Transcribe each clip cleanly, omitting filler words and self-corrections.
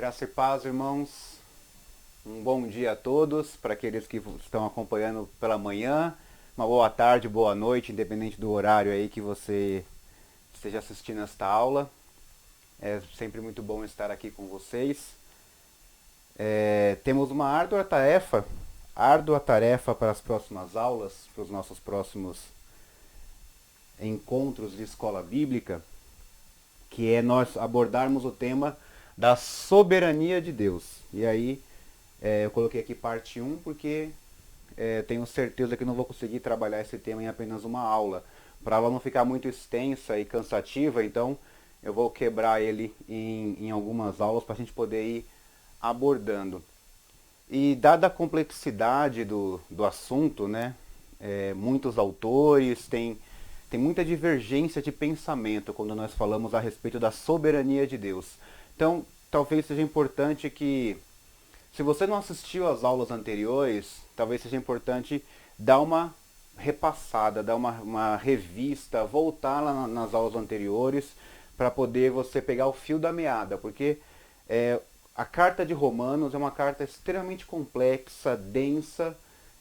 Graça e paz, irmãos. Um bom dia a todos, para aqueles que estão acompanhando pela manhã. Uma boa tarde, boa noite, independente do horário aí que você esteja assistindo esta aula. É sempre muito bom estar aqui com vocês. Temos uma árdua tarefa para as próximas aulas, para os nossos próximos encontros de escola bíblica, que é nós abordarmos o tema da soberania de Deus. E aí, eu coloquei aqui parte 1 porque tenho certeza que não vou conseguir trabalhar esse tema em apenas uma aula. Para a aula não ficar muito extensa e cansativa, então eu vou quebrar ele em algumas aulas para a gente poder ir abordando. E dada a complexidade do assunto, né, muitos autores, tem muita divergência de pensamento quando nós falamos a respeito da soberania de Deus. Então, talvez seja importante que, se você não assistiu às aulas anteriores, talvez seja importante dar uma repassada, dar uma revista, voltar lá nas aulas anteriores, para poder você pegar o fio da meada, porque a carta de Romanos é uma carta extremamente complexa, densa,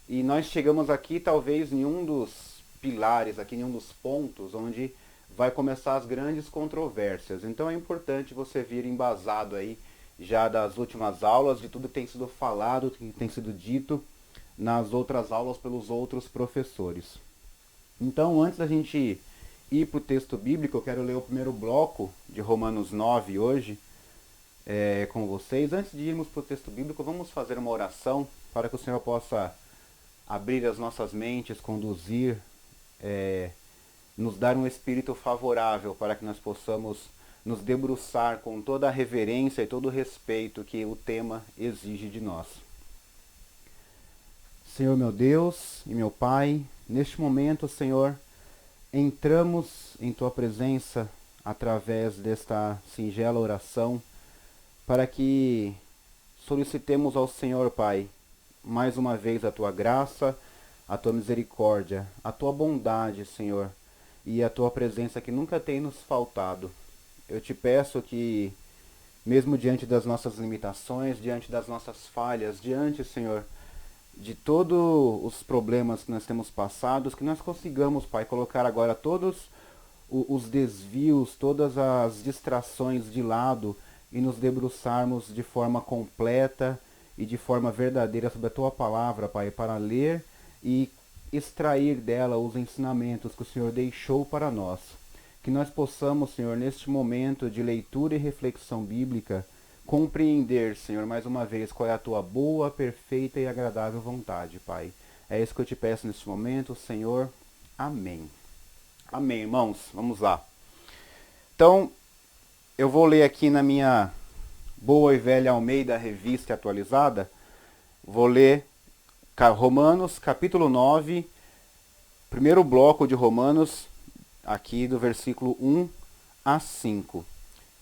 e nós chegamos aqui talvez em um dos pilares, aqui em um dos pontos onde vai começar as grandes controvérsias. Então é importante você vir embasado aí já das últimas aulas, de tudo que tem sido falado, que tem sido dito nas outras aulas pelos outros professores. Então, antes da gente ir para o texto bíblico, eu quero ler o primeiro bloco de Romanos 9 hoje com vocês. Antes de irmos para o texto bíblico, vamos fazer uma oração para que o Senhor possa abrir as nossas mentes, conduzir, nos dar um espírito favorável para que nós possamos nos debruçar com toda a reverência e todo o respeito que o tema exige de nós. Senhor meu Deus e meu Pai, neste momento, Senhor, entramos em Tua presença através desta singela oração para que solicitemos ao Senhor, Pai, mais uma vez a Tua graça, a Tua misericórdia, a Tua bondade, Senhor, e a Tua presença que nunca tem nos faltado. Eu te peço que, mesmo diante das nossas limitações, diante das nossas falhas, diante, Senhor, de todos os problemas que nós temos passados, que nós consigamos, Pai, colocar agora todos os desvios, todas as distrações de lado e nos debruçarmos de forma completa e de forma verdadeira sobre a Tua palavra, Pai, para ler e extrair dela os ensinamentos que o Senhor deixou para nós. Que nós possamos, Senhor, neste momento de leitura e reflexão bíblica, compreender, Senhor, mais uma vez, qual é a Tua boa, perfeita e agradável vontade, Pai. É isso que eu te peço neste momento, Senhor. Amém. Amém, irmãos. Vamos lá. Então, eu vou ler aqui na minha boa e velha Almeida Revista Atualizada. Vou ler Romanos, capítulo 9, primeiro bloco de Romanos, aqui do versículo 1 a 5,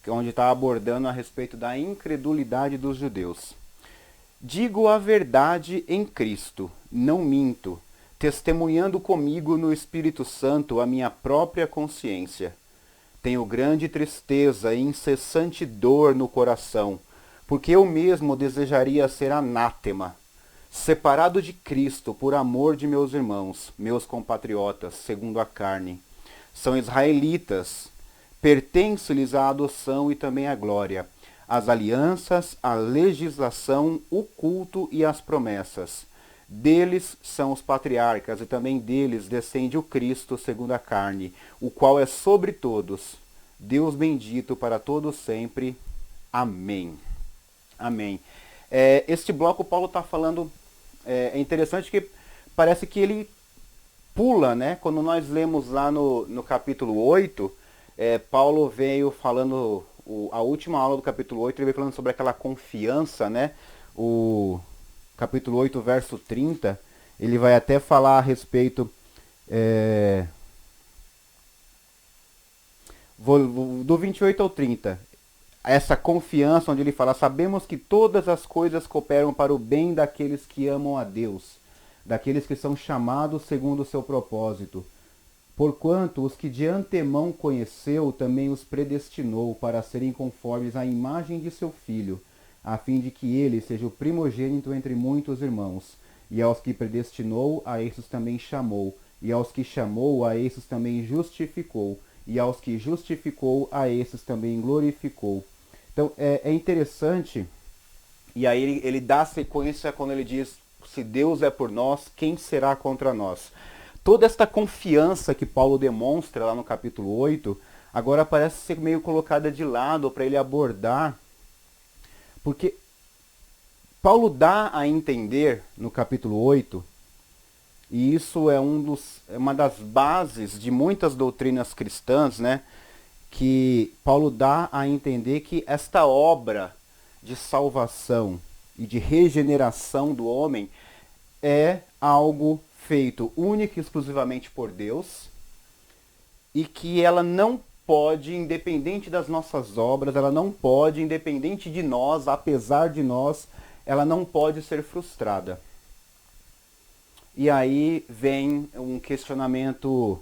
onde está abordando a respeito da incredulidade dos judeus. Digo a verdade em Cristo, não minto, testemunhando comigo no Espírito Santo a minha própria consciência. Tenho grande tristeza e incessante dor no coração, porque eu mesmo desejaria ser anátema, separado de Cristo por amor de meus irmãos, meus compatriotas, segundo a carne. São israelitas, pertence-lhes a adoção e também a glória, as alianças, a legislação, o culto e as promessas. Deles são os patriarcas, e também deles descende o Cristo segundo a carne, o qual é sobre todos, Deus bendito para todos sempre. Amém. Amém. Este bloco Paulo está falando, é interessante que parece que ele pula, né? Quando nós lemos lá no capítulo 8, Paulo veio falando, a última aula do capítulo 8, ele veio falando sobre aquela confiança, né? O capítulo 8, verso 30, ele vai até falar a respeito do 28 ao 30. Essa confiança onde ele fala: sabemos que todas as coisas cooperam para o bem daqueles que amam a Deus, daqueles que são chamados segundo o seu propósito. Porquanto os que de antemão conheceu, também os predestinou para serem conformes à imagem de seu Filho, a fim de que ele seja o primogênito entre muitos irmãos. E aos que predestinou, a esses também chamou. E aos que chamou, a esses também justificou. E aos que justificou, a esses também glorificou. Então é interessante, e aí ele dá sequência quando ele diz: se Deus é por nós, quem será contra nós? Toda esta confiança que Paulo demonstra lá no capítulo 8, agora parece ser meio colocada de lado para ele abordar, porque Paulo dá a entender no capítulo 8, e isso é uma das bases de muitas doutrinas cristãs, né? Que Paulo dá a entender que esta obra de salvação e de regeneração do homem é algo feito única e exclusivamente por Deus, e que ela não pode, independente das nossas obras, ela não pode, independente de nós, apesar de nós, ela não pode ser frustrada. E aí vem um questionamento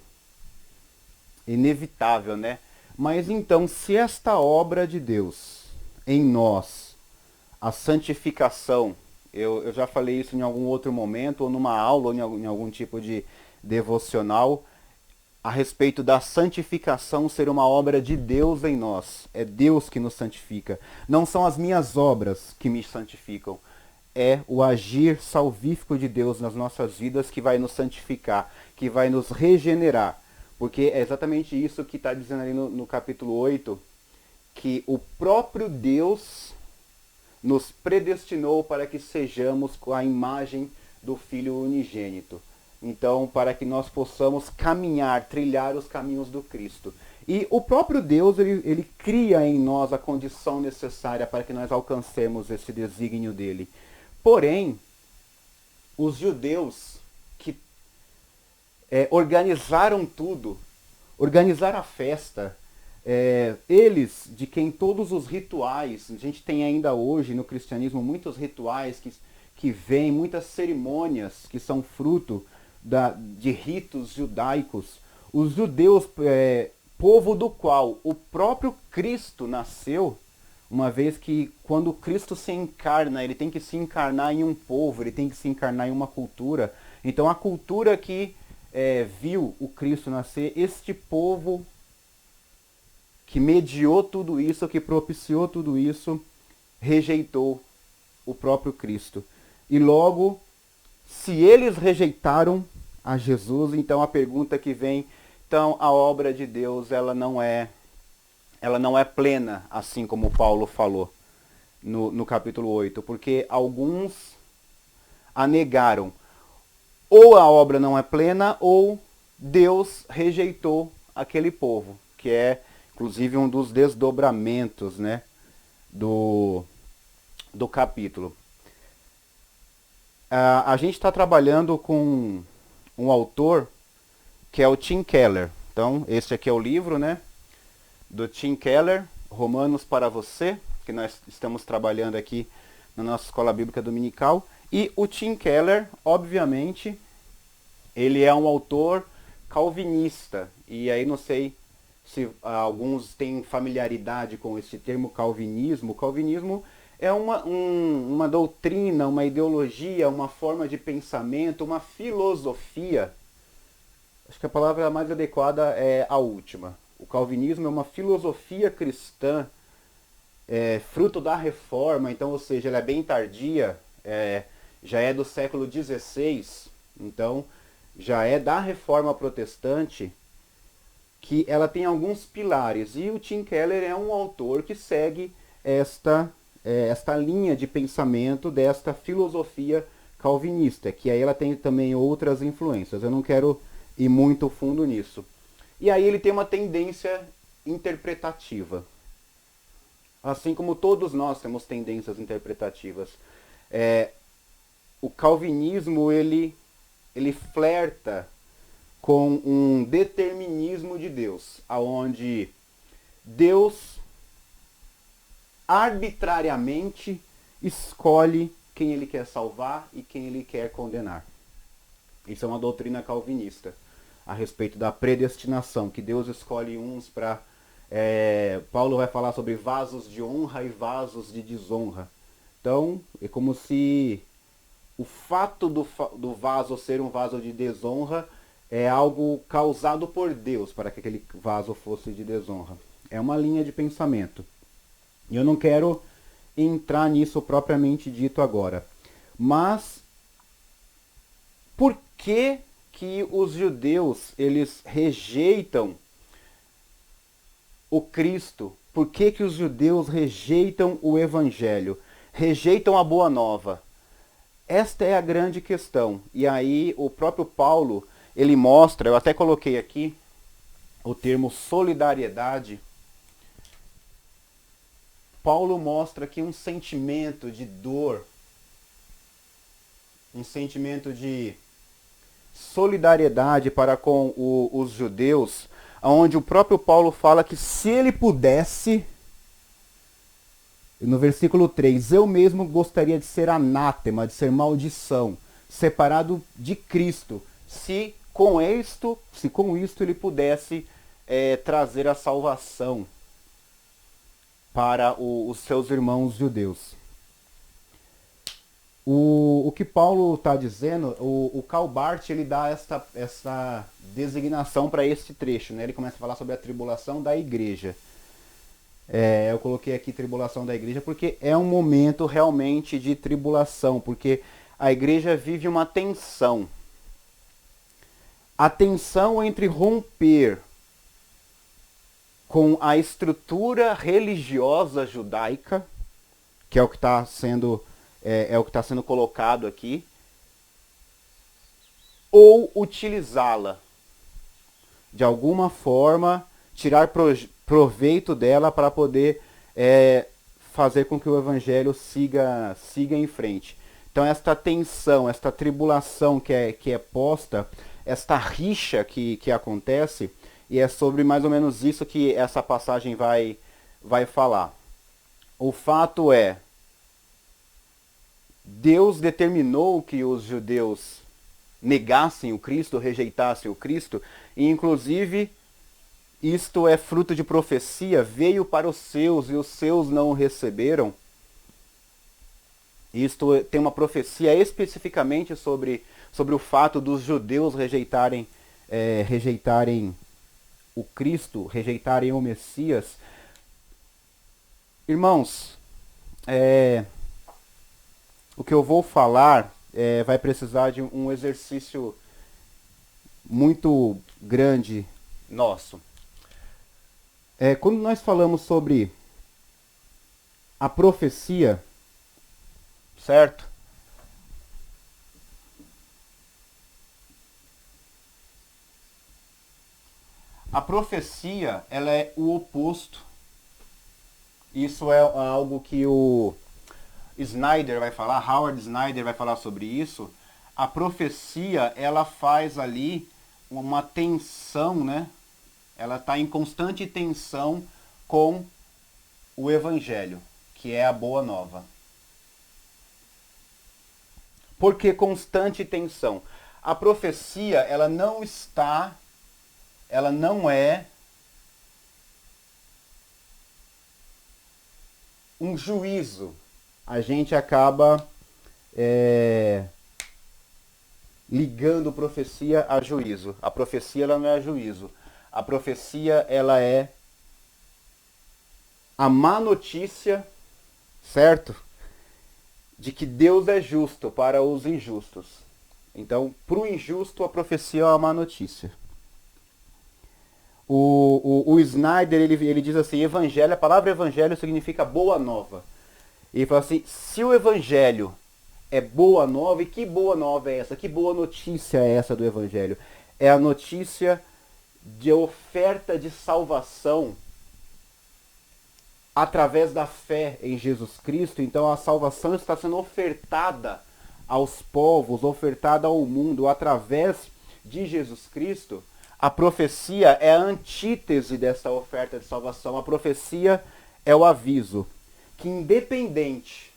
inevitável, né? Mas então, se esta obra de Deus em nós, a santificação, eu já falei isso em algum outro momento, ou numa aula, ou em algum tipo de devocional, a respeito da santificação ser uma obra de Deus em nós. É Deus que nos santifica. Não são as minhas obras que me santificam. É o agir salvífico de Deus nas nossas vidas que vai nos santificar, que vai nos regenerar. Porque é exatamente isso que está dizendo ali no capítulo 8, que o próprio Deus nos predestinou para que sejamos com a imagem do Filho unigênito. Então, para que nós possamos caminhar, trilhar os caminhos do Cristo. E o próprio Deus, ele cria em nós a condição necessária para que nós alcancemos esse desígnio dele. Porém, os judeus que organizaram tudo, organizaram a festa, eles, de quem todos os rituais, a gente tem ainda hoje no cristianismo muitos rituais que vêm, muitas cerimônias que são fruto de ritos judaicos. Os judeus, povo do qual o próprio Cristo nasceu, uma vez que quando Cristo se encarna, ele tem que se encarnar em um povo, ele tem que se encarnar em uma cultura. Então a cultura que viu o Cristo nascer, este povo que mediou tudo isso, que propiciou tudo isso, rejeitou o próprio Cristo. E logo, se eles rejeitaram a Jesus, então a pergunta que vem, então a obra de Deus, ela não é plena, assim como Paulo falou no capítulo 8, porque alguns a negaram. Ou a obra não é plena, ou Deus rejeitou aquele povo, que é inclusive um dos desdobramentos, né, do capítulo. A gente está trabalhando com um autor que é o Tim Keller. Então, este aqui é o livro, né, do Tim Keller, Romanos para Você, que nós estamos trabalhando aqui na nossa Escola Bíblica Dominical. E o Tim Keller, obviamente, ele é um autor calvinista. E aí não sei se alguns têm familiaridade com esse termo calvinismo. O calvinismo é uma doutrina, uma ideologia, uma forma de pensamento, uma filosofia. Acho que a palavra mais adequada é a última. O calvinismo é uma filosofia cristã, fruto da Reforma, então, ou seja, ela é bem tardia, já é do século XVI, então já é da Reforma Protestante, que ela tem alguns pilares. E o Tim Keller é um autor que segue esta linha de pensamento desta filosofia calvinista, que aí ela tem também outras influências. Eu não quero ir muito fundo nisso. E aí ele tem uma tendência interpretativa. Assim como todos nós temos tendências interpretativas. O calvinismo, ele flerta com um determinismo de Deus, aonde Deus arbitrariamente escolhe quem ele quer salvar e quem ele quer condenar. Isso é uma doutrina calvinista, a respeito da predestinação, que Deus escolhe uns para... Paulo vai falar sobre vasos de honra e vasos de desonra. Então, é como se o fato do vaso ser um vaso de desonra é algo causado por Deus para que aquele vaso fosse de desonra. É uma linha de pensamento. E eu não quero entrar nisso propriamente dito agora. Mas por que que os judeus eles rejeitam o Cristo? Por que que os judeus rejeitam o Evangelho? Rejeitam a Boa Nova? Esta é a grande questão. E aí o próprio Paulo, ele mostra, eu até coloquei aqui o termo solidariedade. Paulo mostra aqui um sentimento de dor, um sentimento de solidariedade para com os judeus, onde o próprio Paulo fala que se ele pudesse, no versículo 3, eu mesmo gostaria de ser anátema, de ser maldição, separado de Cristo, se com isto ele pudesse trazer a salvação para os seus irmãos judeus. O que Paulo está dizendo, o Karl Barth, ele dá essa designação para este trecho, né? Ele começa a falar sobre a tribulação da igreja. Eu coloquei aqui tribulação da igreja porque é um momento realmente de tribulação, porque a igreja vive uma tensão. A tensão entre romper com a estrutura religiosa judaica, que é o que está sendo colocado aqui, ou utilizá-la de alguma forma, tirar proveito dela para poder fazer com que o evangelho siga em frente. Então esta tensão, esta tribulação que é posta, esta rixa que acontece, e é sobre mais ou menos isso que essa passagem vai falar. O fato é, Deus determinou que os judeus negassem o Cristo, rejeitassem o Cristo, e inclusive isto é fruto de profecia, veio para os seus e os seus não o receberam. Isto tem uma profecia especificamente sobre o fato dos judeus rejeitarem o Cristo, rejeitarem o Messias. Irmãos, o que eu vou falar vai precisar de um exercício muito grande nosso. Quando nós falamos sobre a profecia, certo? A profecia, ela é o oposto. Isso é algo que o Snyder vai falar, Howard Snyder vai falar sobre isso. A profecia, ela faz ali uma tensão, né? Ela está em constante tensão com o Evangelho, que é a Boa Nova. Por que constante tensão? A profecia, ela não é um juízo. A gente acaba ligando profecia a juízo. A profecia, ela não é juízo. A profecia, ela é a má notícia, certo? De que Deus é justo para os injustos. Então, para o injusto, a profecia é uma má notícia. O Snyder, ele diz assim, evangelho, a palavra evangelho significa boa nova. Ele fala assim, se o evangelho é boa nova, e que boa nova é essa? Que boa notícia é essa do evangelho? É a notícia de oferta de salvação através da fé em Jesus Cristo. Então a salvação está sendo ofertada aos povos, ofertada ao mundo através de Jesus Cristo. A profecia é a antítese dessa oferta de salvação. A profecia é o aviso que independente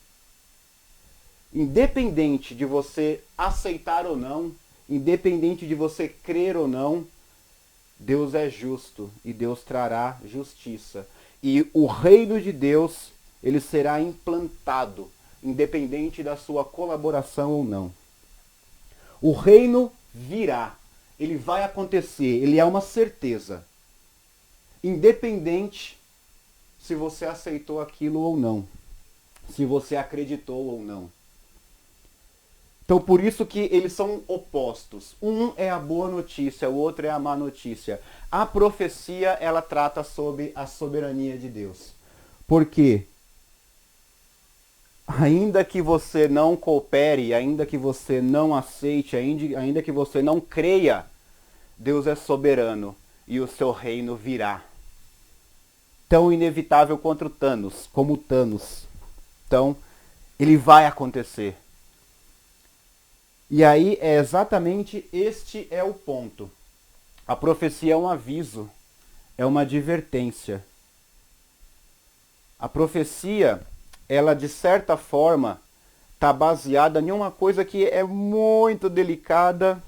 de você aceitar ou não, independente de você crer ou não, Deus é justo e Deus trará justiça. E o reino de Deus, ele será implantado independente da sua colaboração ou não. O reino virá, ele vai acontecer, ele é uma certeza. Independente se você aceitou aquilo ou não, se você acreditou ou não. Então por isso que eles são opostos. Um é a boa notícia, o outro é a má notícia. A profecia, ela trata sobre a soberania de Deus. Por quê? Ainda que você não coopere, ainda que você não aceite, ainda que você não creia, Deus é soberano e o seu reino virá. Tão inevitável contra o Thanos, como o Thanos. Então, ele vai acontecer. E aí é exatamente este é o ponto. A profecia é um aviso, é uma advertência. A profecia, ela de certa forma está baseada em uma coisa que é muito delicada,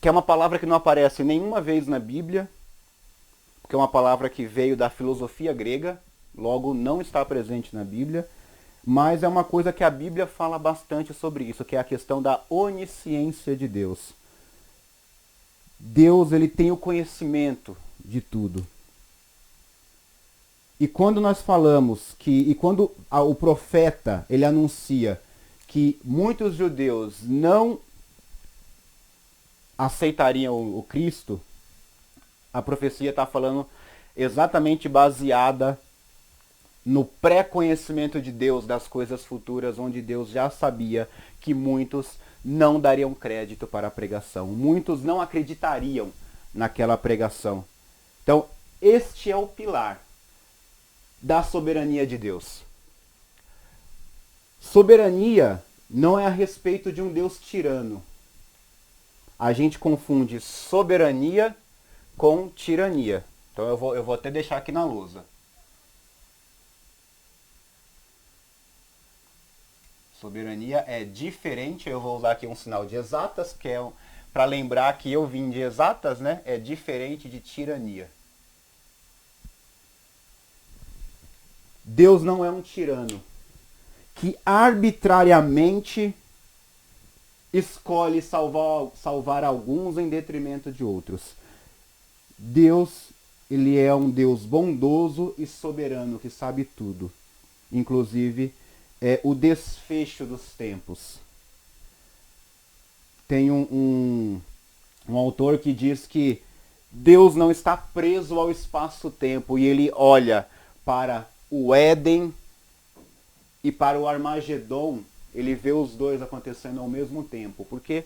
que é uma palavra que não aparece nenhuma vez na Bíblia, porque é uma palavra que veio da filosofia grega, logo não está presente na Bíblia, mas é uma coisa que a Bíblia fala bastante sobre isso, que é a questão da onisciência de Deus. Deus, ele tem o conhecimento de tudo. E quando nós falamos e quando o profeta, ele anuncia que muitos judeus não aceitariam o Cristo, a profecia está falando exatamente baseada no pré-conhecimento de Deus das coisas futuras, onde Deus já sabia que muitos não dariam crédito para a pregação. Muitos não acreditariam naquela pregação. Então, este é o pilar da soberania de Deus. Soberania não é a respeito de um Deus tirano. A gente confunde soberania com tirania. Então eu vou até deixar aqui na lousa. Soberania é diferente, eu vou usar aqui um sinal de exatas, que é para lembrar que eu vim de exatas, né? É diferente de tirania. Deus não é um tirano que arbitrariamente escolhe salvar alguns em detrimento de outros. Deus, ele é um Deus bondoso e soberano que sabe tudo, inclusive o desfecho dos tempos. Tem um autor que diz que Deus não está preso ao espaço-tempo e ele olha para o Éden e para o Armagedon, ele vê os dois acontecendo ao mesmo tempo, porque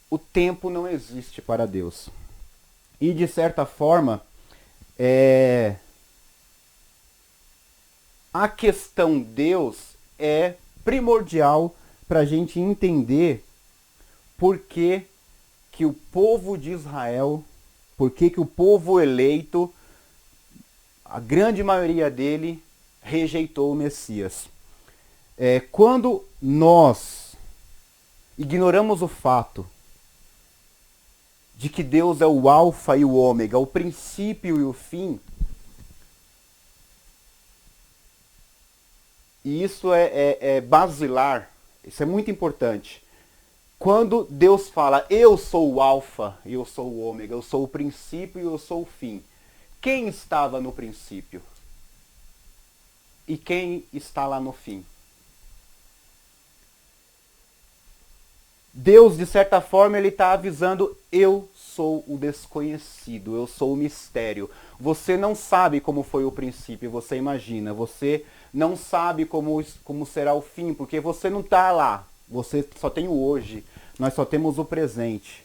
o tempo não existe para Deus. E de certa forma, a questão Deus é primordial para a gente entender por que o povo de Israel, por que o povo eleito, a grande maioria dele, rejeitou o Messias. Quando nós ignoramos o fato de que Deus é o alfa e o ômega, o princípio e o fim, e isso é basilar, isso é muito importante. Quando Deus fala, eu sou o alfa e eu sou o ômega, eu sou o princípio e eu sou o fim, quem estava no princípio? E quem está lá no fim? Deus, de certa forma, ele está avisando, eu sou o desconhecido, eu sou o mistério. Você não sabe como foi o princípio, você imagina. Você não sabe como será o fim, porque você não está lá. Você só tem o hoje, nós só temos o presente.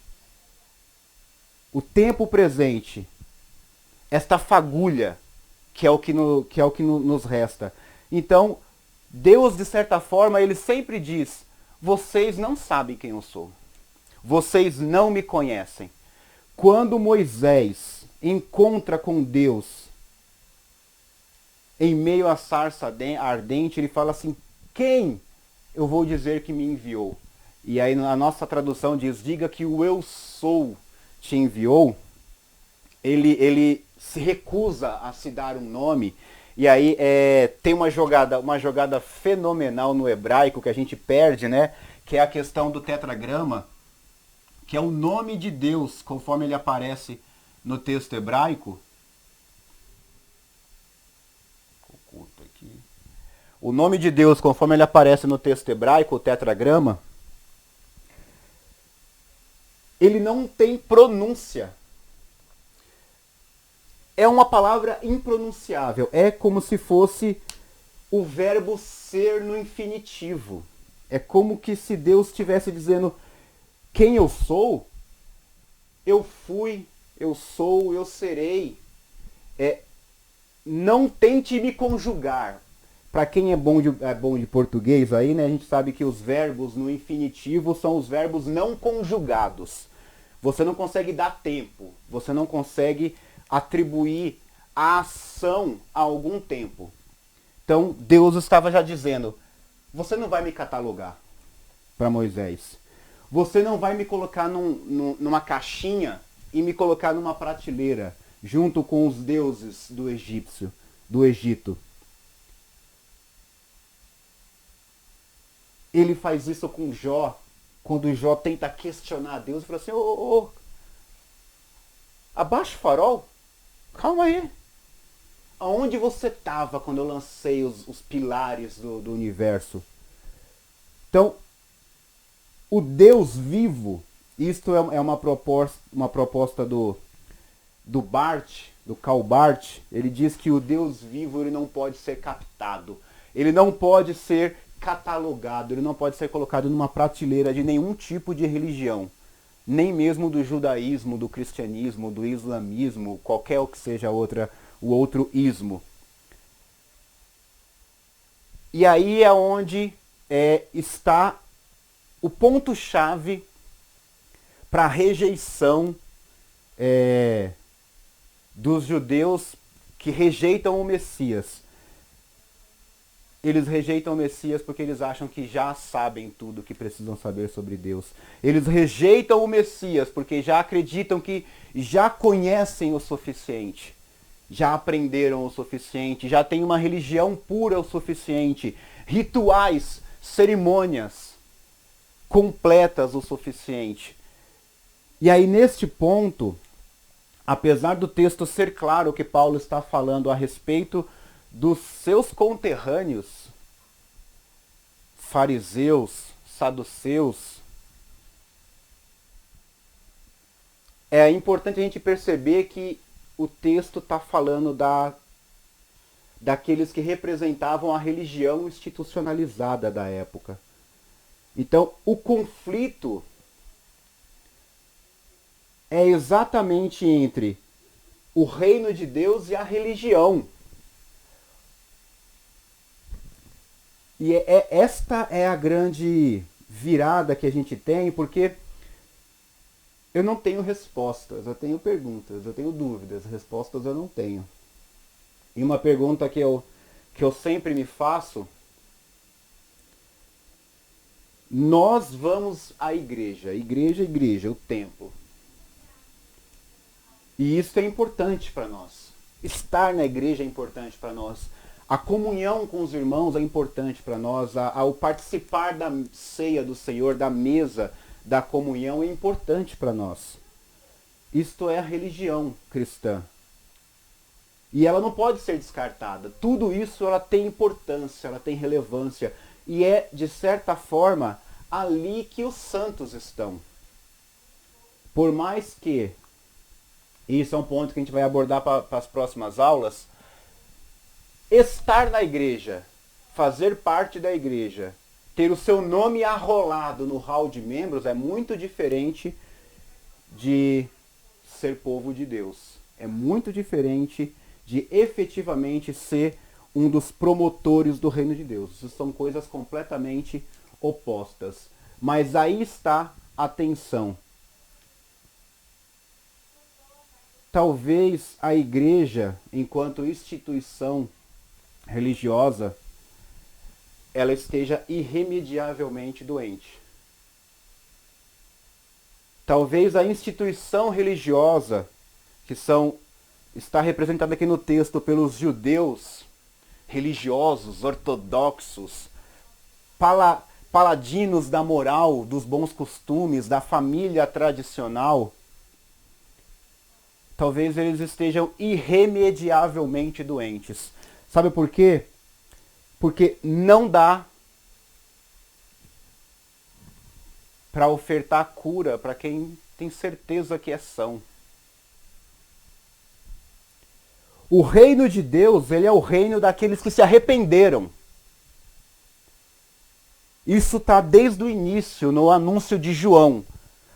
O tempo presente, esta fagulha, que é o que nos resta. Então, Deus, de certa forma, ele sempre diz, vocês não sabem quem eu sou. Vocês não me conhecem. Quando Moisés encontra com Deus em meio à sarça ardente, ele fala assim, quem eu vou dizer que me enviou? E aí a nossa tradução diz, diga que o eu sou te enviou. Ele se recusa a se dar um nome E aí tem uma jogada fenomenal no hebraico que a gente perde, né? Que é a questão do tetragrama, que é o nome de Deus, conforme ele aparece no texto hebraico. Oculta aqui. O nome de Deus, conforme ele aparece no texto hebraico, o tetragrama, ele não tem pronúncia. É uma palavra impronunciável. É como se fosse o verbo ser no infinitivo. É como que se Deus estivesse dizendo: quem eu sou, eu fui, eu sou, eu serei. Não tente me conjugar. Para quem é bom de português aí, né, a gente sabe que os verbos no infinitivo são os verbos não conjugados. Você não consegue dar tempo, você não consegue atribuir a ação a algum tempo. Então Deus estava já dizendo: você não vai me catalogar, para Moisés. Você não vai me colocar numa caixinha e me colocar numa prateleira junto com os deuses do Egito. Ele faz isso com Jó, quando Jó tenta questionar Deus e fala assim: abaixa o farol, calma aí. Aonde você estava quando eu lancei os pilares do universo? Então, o Deus vivo, isto é uma proposta do Barth, do Karl Barth. Ele diz que o Deus vivo ele não pode ser captado, ele não pode ser catalogado, ele não pode ser colocado numa prateleira de nenhum tipo de religião, nem mesmo do judaísmo, do cristianismo, do islamismo, qualquer o que seja o outro ismo. E aí é onde está o ponto-chave para a rejeição dos judeus que rejeitam o Messias. Eles rejeitam o Messias porque eles acham que já sabem tudo o que precisam saber sobre Deus. Eles rejeitam o Messias porque já acreditam que já conhecem o suficiente. Já aprenderam o suficiente, já têm uma religião pura o suficiente. Rituais, cerimônias completas o suficiente. E aí neste ponto, apesar do texto ser claro que Paulo está falando a respeito dos seus conterrâneos, fariseus, saduceus, é importante a gente perceber que o texto está falando daqueles que representavam a religião institucionalizada da época. Então, o conflito é exatamente entre o reino de Deus e a religião. E esta é a grande virada que a gente tem, porque eu não tenho respostas, eu tenho perguntas, eu tenho dúvidas, respostas eu não tenho. E uma pergunta que eu sempre me faço: nós vamos à igreja, o templo. E isso é importante para nós. Estar na igreja é importante para nós. A comunhão com os irmãos é importante para nós. Ao participar da ceia do Senhor, da mesa da comunhão, é importante para nós. Isto é a religião cristã. E ela não pode ser descartada. Tudo isso ela tem importância, ela tem relevância. E é, de certa forma, ali que os santos estão. Por mais que, e isso é um ponto que a gente vai abordar para as próximas aulas, estar na igreja, fazer parte da igreja, ter o seu nome arrolado no hall de membros é muito diferente de ser povo de Deus. É muito diferente de efetivamente ser um dos promotores do reino de Deus. Isso são coisas completamente opostas. Mas aí está a tensão. Talvez a igreja, enquanto instituição religiosa, ela esteja irremediavelmente doente. Talvez a instituição religiosa, que está representada aqui no texto pelos judeus, religiosos, ortodoxos, paladinos da moral, dos bons costumes, da família tradicional, talvez eles estejam irremediavelmente doentes. Sabe por quê? Porque não dá para ofertar cura para quem tem certeza que é são. O reino de Deus, ele é o reino daqueles que se arrependeram. Isso está desde o início, no anúncio de João.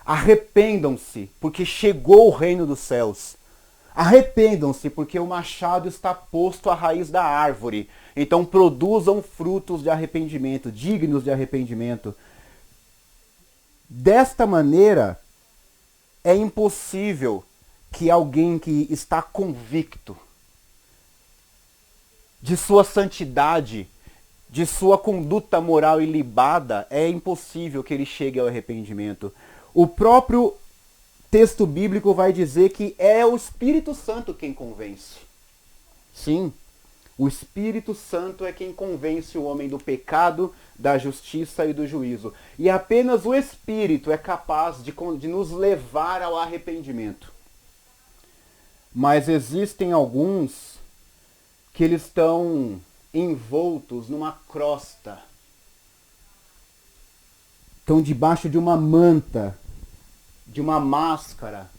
Arrependam-se, porque chegou o reino dos céus. Arrependam-se, porque o machado está posto à raiz da árvore. Então produzam frutos de arrependimento, dignos de arrependimento. Desta maneira, é impossível que alguém que está convicto de sua santidade, de sua conduta moral ilibada, é impossível que ele chegue ao arrependimento. O próprio texto bíblico vai dizer que é o Espírito Santo quem convence. Sim, o Espírito Santo é quem convence o homem do pecado, da justiça e do juízo. E apenas o Espírito é capaz de nos levar ao arrependimento. Mas existem alguns que eles estão envoltos numa crosta. Estão debaixo de uma manta, de uma máscara.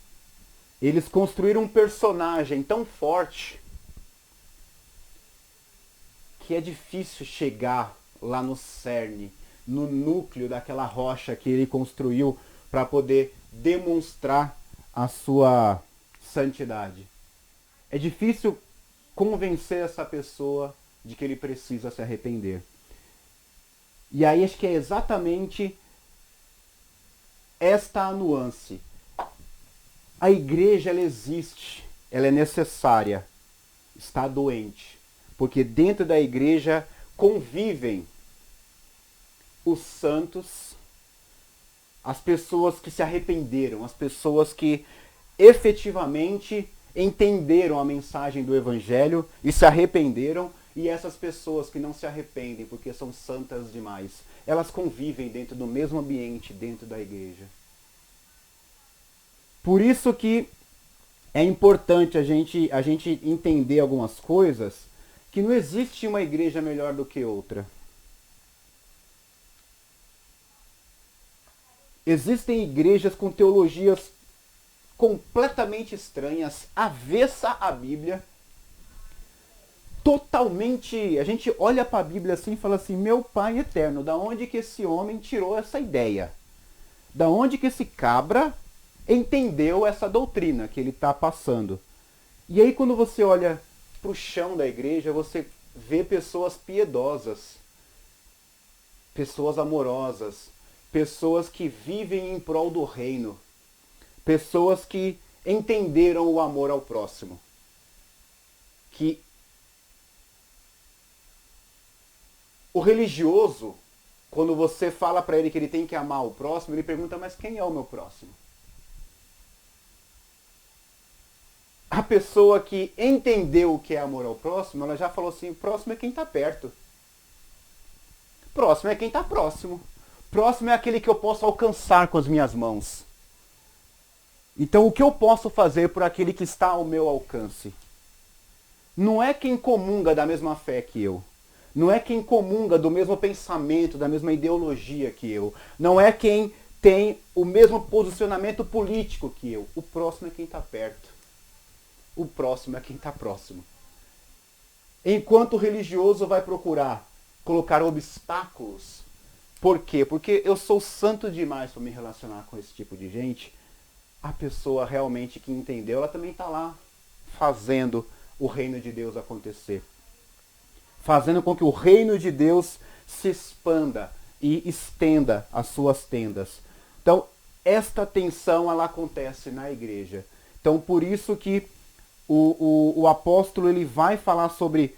Eles construíram um personagem tão forte que é difícil chegar lá no cerne, no núcleo daquela rocha que ele construiu para poder demonstrar a sua santidade. É difícil convencer essa pessoa de que ele precisa se arrepender. E aí acho que é exatamente esta a nuance. A igreja, ela existe, ela é necessária, está doente, porque dentro da igreja convivem os santos, as pessoas que se arrependeram, as pessoas que efetivamente entenderam a mensagem do Evangelho e se arrependeram, e essas pessoas que não se arrependem porque são santas demais, elas convivem dentro do mesmo ambiente, dentro da igreja. Por isso que é importante a gente entender algumas coisas, que não existe uma igreja melhor do que outra. Existem igrejas com teologias completamente estranhas, avessa à Bíblia, totalmente... A gente olha para a Bíblia assim e fala assim, meu Pai eterno, da onde que esse homem tirou essa ideia? Da onde que esse cabra entendeu essa doutrina que ele está passando? E aí quando você olha para o chão da igreja, você vê pessoas piedosas, pessoas amorosas, pessoas que vivem em prol do reino, pessoas que entenderam o amor ao próximo, que o religioso, quando você fala para ele que ele tem que amar o próximo, ele pergunta, mas quem é o meu próximo? A pessoa que entendeu o que é amor ao próximo, ela já falou assim, próximo é quem está perto. Próximo é quem está próximo. Próximo é aquele que eu posso alcançar com as minhas mãos. Então o que eu posso fazer por aquele que está ao meu alcance? Não é quem comunga da mesma fé que eu. Não é quem comunga do mesmo pensamento, da mesma ideologia que eu. Não é quem tem o mesmo posicionamento político que eu. O próximo é quem está perto. O próximo é quem está próximo. Enquanto o religioso vai procurar colocar obstáculos. Por quê? Porque eu sou santo demais para me relacionar com esse tipo de gente. A pessoa realmente que entendeu, ela também está lá fazendo o reino de Deus acontecer. Fazendo com que o reino de Deus se expanda e estenda as suas tendas. Então, esta tensão, ela acontece na igreja. Então, por isso que o apóstolo ele vai falar sobre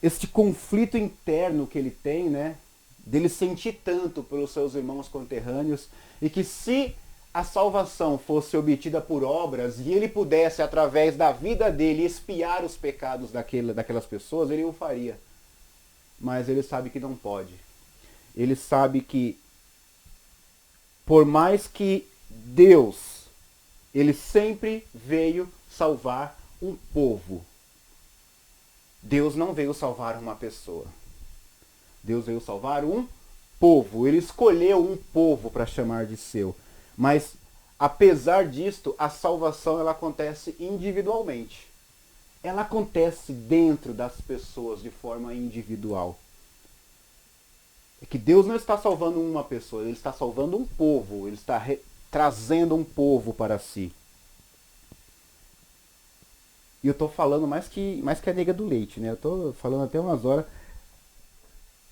este conflito interno que ele tem, né? Dele sentir tanto pelos seus irmãos conterrâneos, e que se a salvação fosse obtida por obras e ele pudesse, através da vida dele, expiar os pecados daquelas pessoas, ele o faria. mas ele sabe que não pode. Ele sabe que, por mais que Deus, ele sempre veio salvar um povo. Deus não veio salvar uma pessoa. Deus veio salvar um povo. Ele escolheu um povo para chamar de seu. Mas, apesar disto, a salvação ela acontece individualmente. Ela acontece dentro das pessoas de forma individual. É que Deus não está salvando uma pessoa, ele está salvando um povo, ele está trazendo um povo para si. E eu estou falando mais que a nega do leite, né? Eu estou falando até umas horas.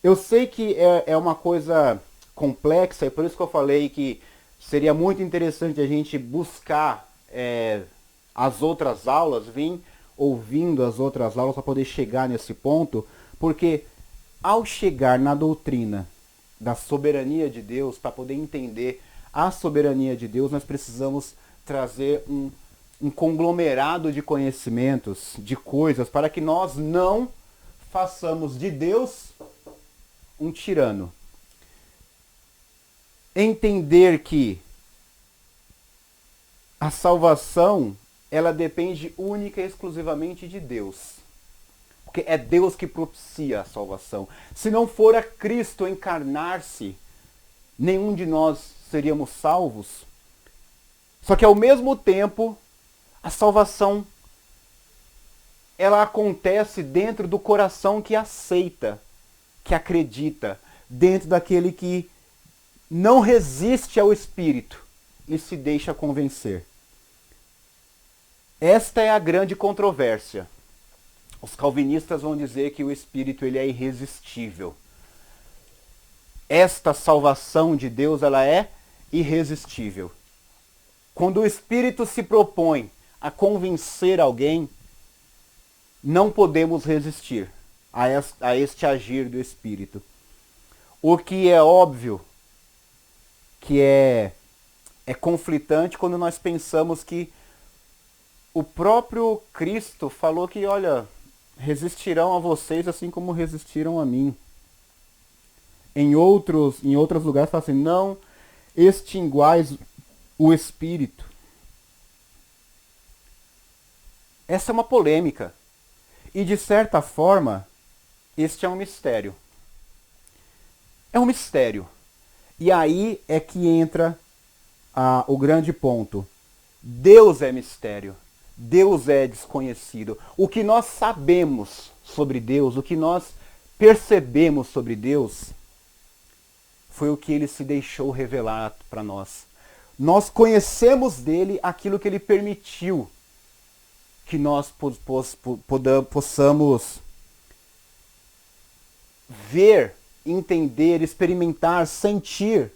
Eu sei que é uma coisa complexa, e por isso que eu falei que seria muito interessante a gente buscar as outras aulas, vir ouvindo as outras aulas para poder chegar nesse ponto, porque ao chegar na doutrina da soberania de Deus, para poder entender a soberania de Deus, nós precisamos trazer um conglomerado de conhecimentos, de coisas, para que nós não façamos de Deus um tirano. Entender que a salvação, ela depende única e exclusivamente de Deus. Porque é Deus que propicia a salvação. Se não for a Cristo encarnar-se, nenhum de nós seríamos salvos. Só que ao mesmo tempo, a salvação ela acontece dentro do coração que aceita, que acredita, dentro daquele que não resiste ao Espírito e se deixa convencer. Esta é a grande controvérsia. Os calvinistas vão dizer que o Espírito ele é irresistível. Esta salvação de Deus ela é irresistível. Quando o Espírito se propõe a convencer alguém, não podemos resistir a este agir do Espírito. O que é óbvio que é conflitante quando nós pensamos que o próprio Cristo falou que, olha, resistirão a vocês assim como resistiram a mim. Em outros lugares fala assim, não extinguais o Espírito. Essa é uma polêmica. E de certa forma, este é um mistério. É um mistério. E aí é que entra o grande ponto. Deus é mistério. Deus é desconhecido. O que nós sabemos sobre Deus, o que nós percebemos sobre Deus, foi o que ele se deixou revelar para nós. Nós conhecemos dele aquilo que ele permitiu que nós possamos ver, entender, experimentar, sentir,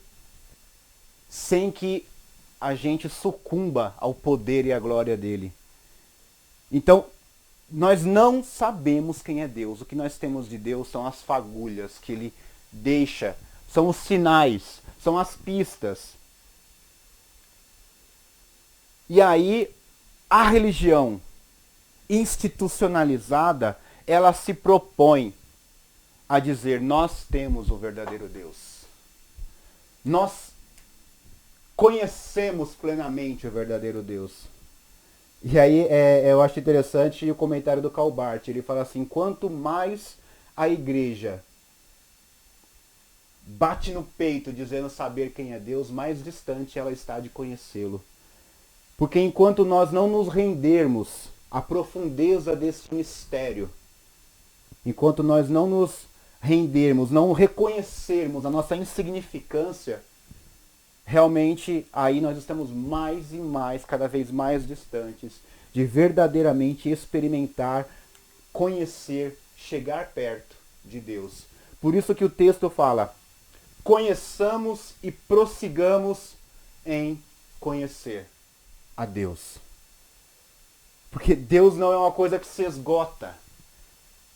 sem que a gente sucumba ao poder e à glória dele. Então, nós não sabemos quem é Deus. O que nós temos de Deus são as fagulhas que ele deixa, são os sinais, são as pistas. E aí, a religião institucionalizada, ela se propõe a dizer, nós temos o verdadeiro Deus. Nós conhecemos plenamente o verdadeiro Deus. E aí eu acho interessante o comentário do Karl Barth. Ele fala assim, quanto mais a igreja bate no peito dizendo saber quem é Deus, mais distante ela está de conhecê-lo. Porque enquanto nós não nos rendermos à profundeza desse mistério, enquanto nós não nos rendermos, não reconhecermos a nossa insignificância, realmente aí nós estamos mais e mais, cada vez mais distantes de verdadeiramente experimentar, conhecer, chegar perto de Deus. Por isso que o texto fala, conheçamos e prossigamos em conhecer a Deus. Porque Deus não é uma coisa que se esgota.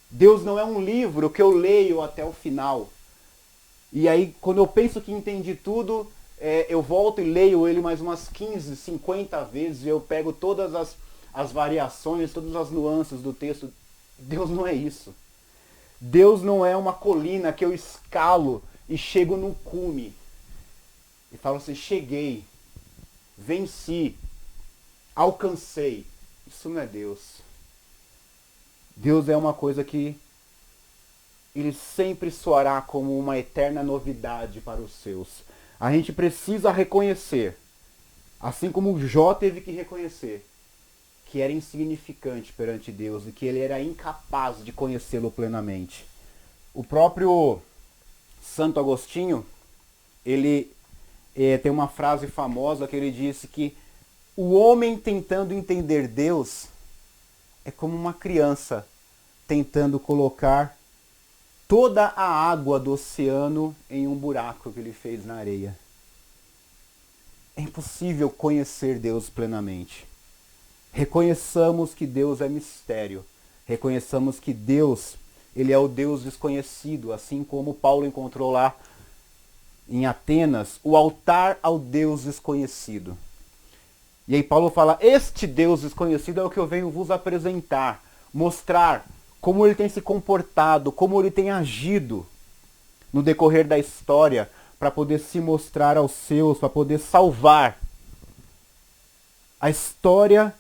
Deus não é um livro que eu leio até o final. E aí, quando eu penso que entendi tudo, eu volto e leio ele mais umas 15, 50 vezes, e eu pego todas as variações, todas as nuances do texto. Deus não é isso. Deus não é uma colina que eu escalo e chego no cume. E falo assim, cheguei, venci, alcancei. Isso não é Deus. Deus é uma coisa que ele sempre soará como uma eterna novidade para os seus. A gente precisa reconhecer, assim como Jó teve que reconhecer, que era insignificante perante Deus e que ele era incapaz de conhecê-lo plenamente. O próprio Santo Agostinho, ele tem uma frase famosa que ele disse que o homem tentando entender Deus é como uma criança tentando colocar toda a água do oceano em um buraco que ele fez na areia. É impossível conhecer Deus plenamente. Reconheçamos que Deus é mistério. Reconheçamos que Deus, ele é o Deus desconhecido, assim como Paulo encontrou lá em Atenas, o altar ao Deus desconhecido. E aí Paulo fala, este Deus desconhecido é o que eu venho vos apresentar, mostrar como ele tem se comportado, como ele tem agido no decorrer da história, para poder se mostrar aos seus, para poder salvar. A história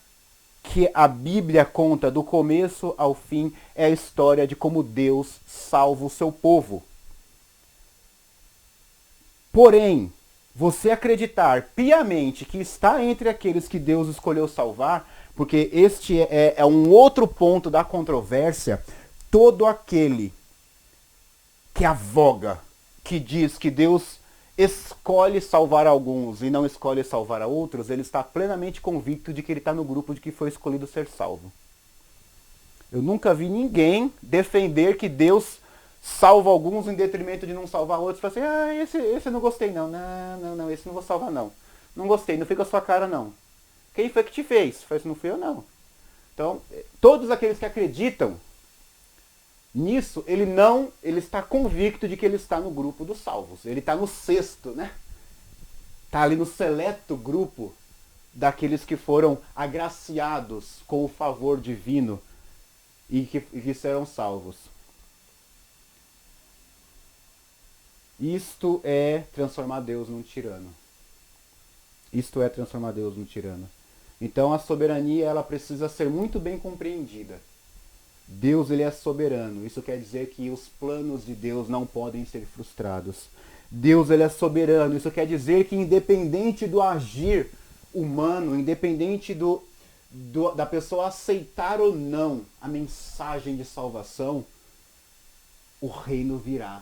que a Bíblia conta do começo ao fim é a história de como Deus salva o seu povo. Porém, você acreditar piamente que está entre aqueles que Deus escolheu salvar, porque este é um outro ponto da controvérsia, todo aquele que avoga, que diz que Deus escolhe salvar alguns e não escolhe salvar a outros, ele está plenamente convicto de que ele está no grupo de que foi escolhido ser salvo. Eu nunca vi ninguém defender que Deus salva alguns em detrimento de não salvar outros. Fala assim, esse eu não gostei não. Não, esse não vou salvar não. Não gostei, não fica a sua cara não. Quem foi que te fez? Falei assim, não fui eu não. Então, todos aqueles que acreditam nisso, ele está convicto de que ele está no grupo dos salvos. Ele está no sexto, né? Está ali no seleto grupo daqueles que foram agraciados com o favor divino e que serão salvos. Isto é transformar Deus num tirano. Isto é transformar Deus num tirano. Então a soberania ela precisa ser muito bem compreendida. Deus ele é soberano. Isso quer dizer que os planos de Deus não podem ser frustrados. Deus ele é soberano. Isso quer dizer que independente do agir humano, independente da pessoa aceitar ou não a mensagem de salvação, o reino virá.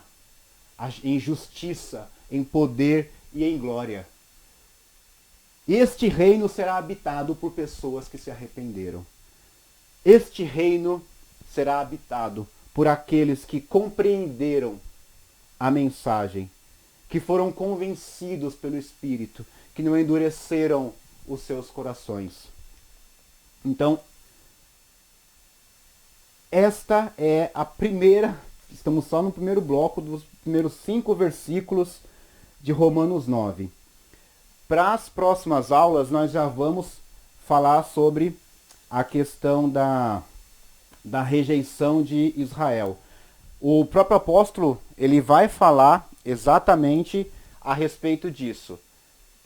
Em justiça, em poder e em glória. Este reino será habitado por pessoas que se arrependeram. Este reino será habitado por aqueles que compreenderam a mensagem, que foram convencidos pelo Espírito, que não endureceram os seus corações. Então, esta é a primeira, estamos só no primeiro bloco dos primeiros 5 versículos de Romanos 9. Para as próximas aulas, nós já vamos falar sobre a questão da rejeição de Israel. O próprio apóstolo, ele vai falar exatamente a respeito disso.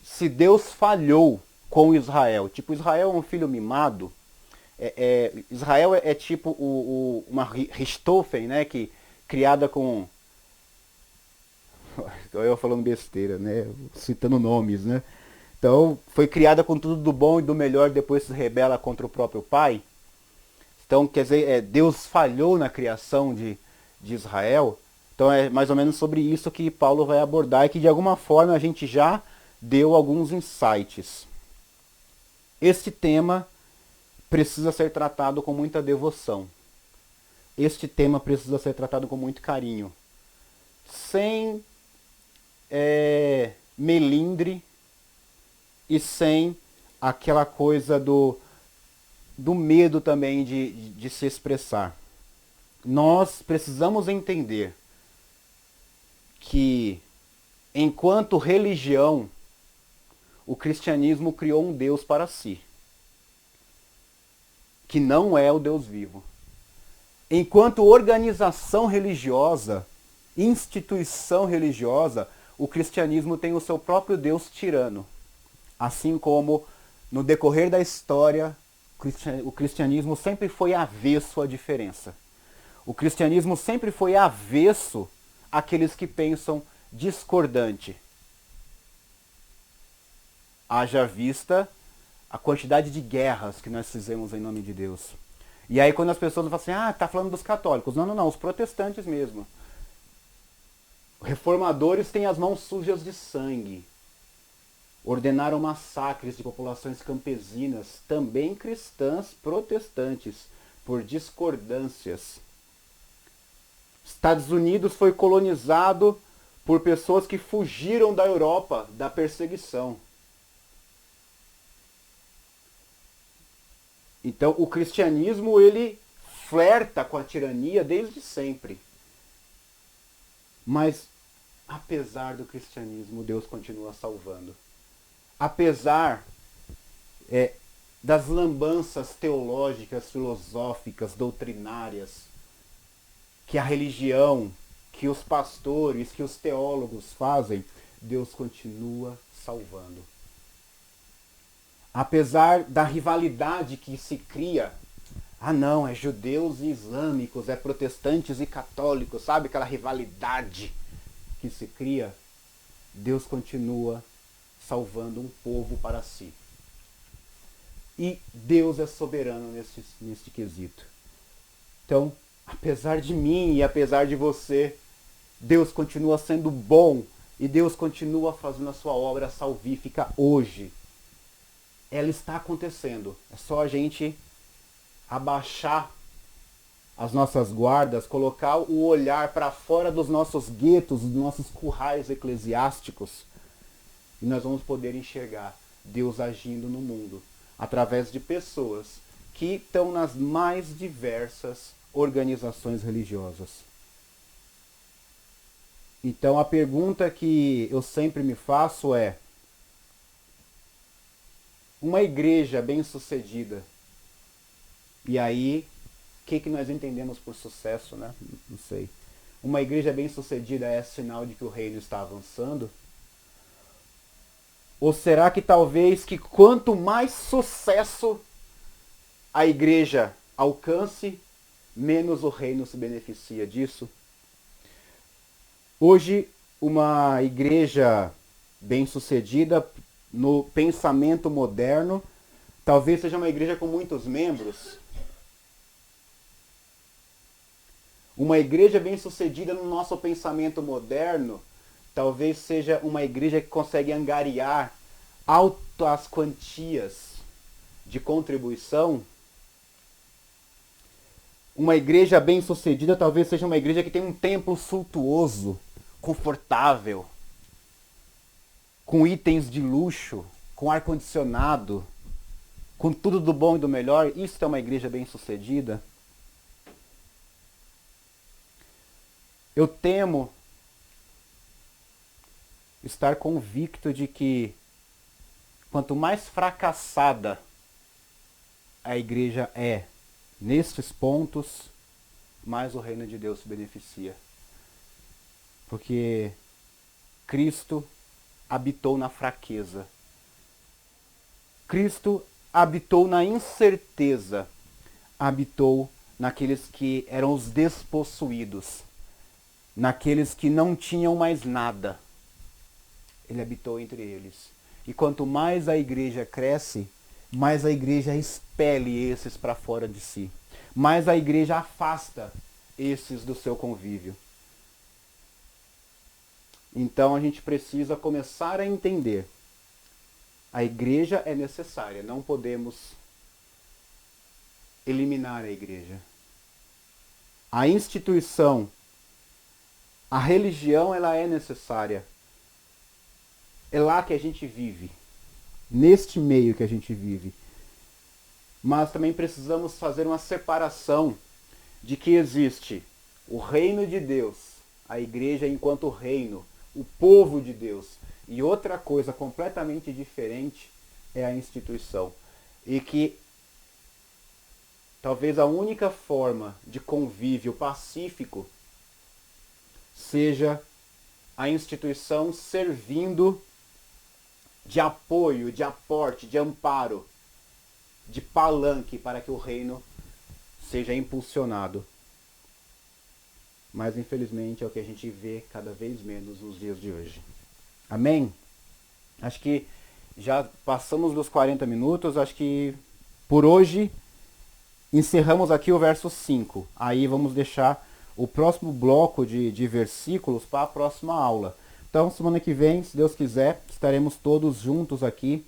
Se Deus falhou com Israel, tipo, Israel é um filho mimado, Israel é tipo uma Richthofen, né, que criada com... Eu falando besteira, né, citando nomes, né. Então, foi criada com tudo do bom e do melhor, depois se rebela contra o próprio pai. Então, quer dizer, Deus falhou na criação de Israel. Então, é mais ou menos sobre isso que Paulo vai abordar e que, de alguma forma, a gente já deu alguns insights. Este tema precisa ser tratado com muita devoção. Este tema precisa ser tratado com muito carinho. Sem melindre e sem aquela coisa do medo também de se expressar. Nós precisamos entender que, enquanto religião, o cristianismo criou um Deus para si, que não é o Deus vivo. Enquanto organização religiosa, instituição religiosa, o cristianismo tem o seu próprio Deus tirano. Assim como no decorrer da história, o cristianismo sempre foi avesso à diferença. O cristianismo sempre foi avesso àqueles que pensam discordante. Haja vista a quantidade de guerras que nós fizemos em nome de Deus. E aí quando as pessoas falam assim, tá falando dos católicos. Não, os protestantes mesmo. Reformadores têm as mãos sujas de sangue. Ordenaram massacres de populações campesinas, também cristãs protestantes, por discordâncias. Estados Unidos foi colonizado por pessoas que fugiram da Europa, da perseguição. Então, o cristianismo, ele flerta com a tirania desde sempre. Mas, apesar do cristianismo, Deus continua salvando. Apesar das lambanças teológicas, filosóficas, doutrinárias, que a religião, que os pastores, que os teólogos fazem, Deus continua salvando. Apesar da rivalidade que se cria, não, é judeus e islâmicos, é protestantes e católicos, sabe aquela rivalidade que se cria? Deus continua salvando um povo para si. E Deus é soberano neste quesito. Então, apesar de mim e apesar de você, Deus continua sendo bom e Deus continua fazendo a sua obra salvífica hoje. Ela está acontecendo. É só a gente abaixar as nossas guardas, colocar o olhar para fora dos nossos guetos, dos nossos currais eclesiásticos, e nós vamos poder enxergar Deus agindo no mundo através de pessoas que estão nas mais diversas organizações religiosas. Então a pergunta que eu sempre me faço é: uma igreja bem-sucedida, e aí, o que nós entendemos por sucesso, né? Não sei. Uma igreja bem-sucedida é sinal de que o reino está avançando? Ou será que talvez que quanto mais sucesso a igreja alcance, menos o reino se beneficia disso? Hoje, uma igreja bem-sucedida no pensamento moderno, talvez seja uma igreja com muitos membros. Uma igreja bem-sucedida no nosso pensamento moderno, talvez seja uma igreja que consegue angariar altas quantias de contribuição. Uma igreja bem-sucedida talvez seja uma igreja que tem um templo suntuoso, confortável, com itens de luxo, com ar-condicionado, com tudo do bom e do melhor. Isso é uma igreja bem-sucedida? Eu temo estar convicto de que quanto mais fracassada a igreja é nestes pontos, mais o reino de Deus se beneficia. Porque Cristo habitou na fraqueza. Cristo habitou na incerteza. Habitou naqueles que eram os despossuídos. Naqueles que não tinham mais nada. Ele habitou entre eles. E quanto mais a igreja cresce, mais a igreja expele esses para fora de si. Mais a igreja afasta esses do seu convívio. Então a gente precisa começar a entender. A igreja é necessária, não podemos eliminar a igreja. A instituição, a religião, ela é necessária. É lá que a gente vive. Neste meio que a gente vive. Mas também precisamos fazer uma separação de que existe o reino de Deus, a igreja enquanto reino, o povo de Deus. E outra coisa completamente diferente é a instituição. E que talvez a única forma de convívio pacífico seja a instituição servindo de apoio, de aporte, de amparo, de palanque para que o reino seja impulsionado. Mas infelizmente é o que a gente vê cada vez menos nos dias de hoje. Amém? Acho que já passamos dos 40 minutos, acho que por hoje encerramos aqui o verso 5. Aí vamos deixar o próximo bloco de versículos para a próxima aula. Então, semana que vem, se Deus quiser, estaremos todos juntos aqui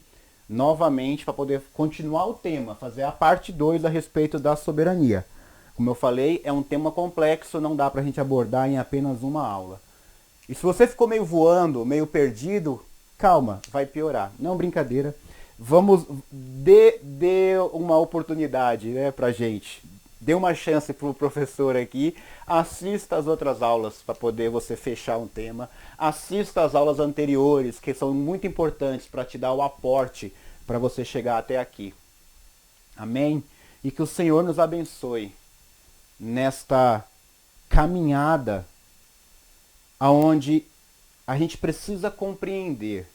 novamente para poder continuar o tema, fazer a parte 2 a respeito da soberania. Como eu falei, é um tema complexo, não dá para a gente abordar em apenas uma aula. E se você ficou meio voando, meio perdido, calma, vai piorar. Não, brincadeira. Vamos, dê uma oportunidade, né, pra gente. Dê uma chance pro professor aqui. Assista as outras aulas para poder você fechar um tema. Assista as aulas anteriores, que são muito importantes para te dar o aporte para você chegar até aqui. Amém? E que o Senhor nos abençoe nesta caminhada aonde a gente precisa compreender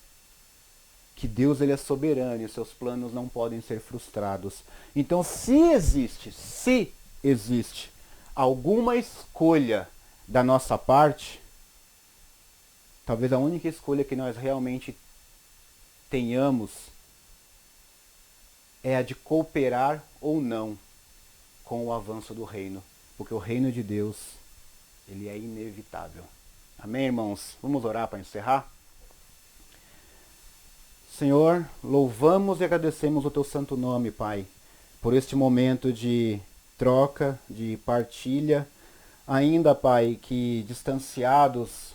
que Deus ele é soberano e seus planos não podem ser frustrados. Então, se existe alguma escolha da nossa parte, talvez a única escolha que nós realmente tenhamos é a de cooperar ou não com o avanço do reino, porque o reino de Deus, ele é inevitável. Amém, irmãos? Vamos orar para encerrar? Senhor, louvamos e agradecemos o teu santo nome, Pai, por este momento de troca, de partilha, ainda, Pai, que distanciados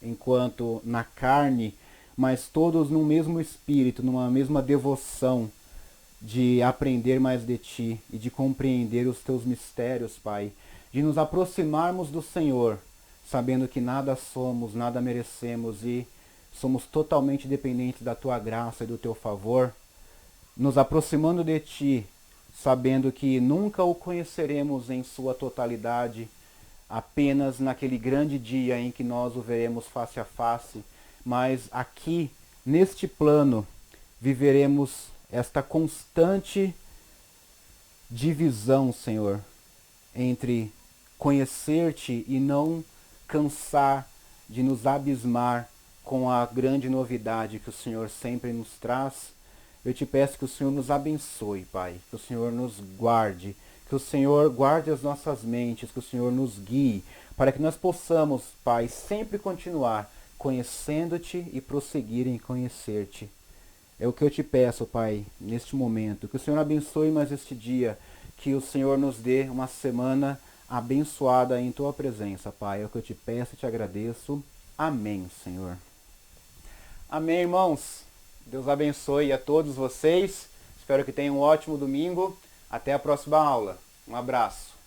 enquanto na carne, mas todos no mesmo espírito, numa mesma devoção de aprender mais de Ti e de compreender os Teus mistérios, Pai, de nos aproximarmos do Senhor, sabendo que nada somos, nada merecemos e somos totalmente dependentes da Tua graça e do Teu favor, nos aproximando de Ti, sabendo que nunca o conheceremos em sua totalidade, apenas naquele grande dia em que nós o veremos face a face, mas aqui, neste plano, viveremos esta constante divisão, Senhor, entre conhecer-te e não cansar de nos abismar com a grande novidade que o Senhor sempre nos traz. Eu te peço que o Senhor nos abençoe, Pai, que o Senhor nos guarde, que o Senhor guarde as nossas mentes, que o Senhor nos guie, para que nós possamos, Pai, sempre continuar conhecendo-te e prosseguir em conhecer-te. É o que eu te peço, Pai, neste momento. Que o Senhor abençoe mais este dia, que o Senhor nos dê uma semana abençoada em Tua presença, Pai. É o que eu te peço e te agradeço. Amém, Senhor. Amém, irmãos. Deus abençoe a todos vocês. Espero que tenham um ótimo domingo. Até a próxima aula. Um abraço.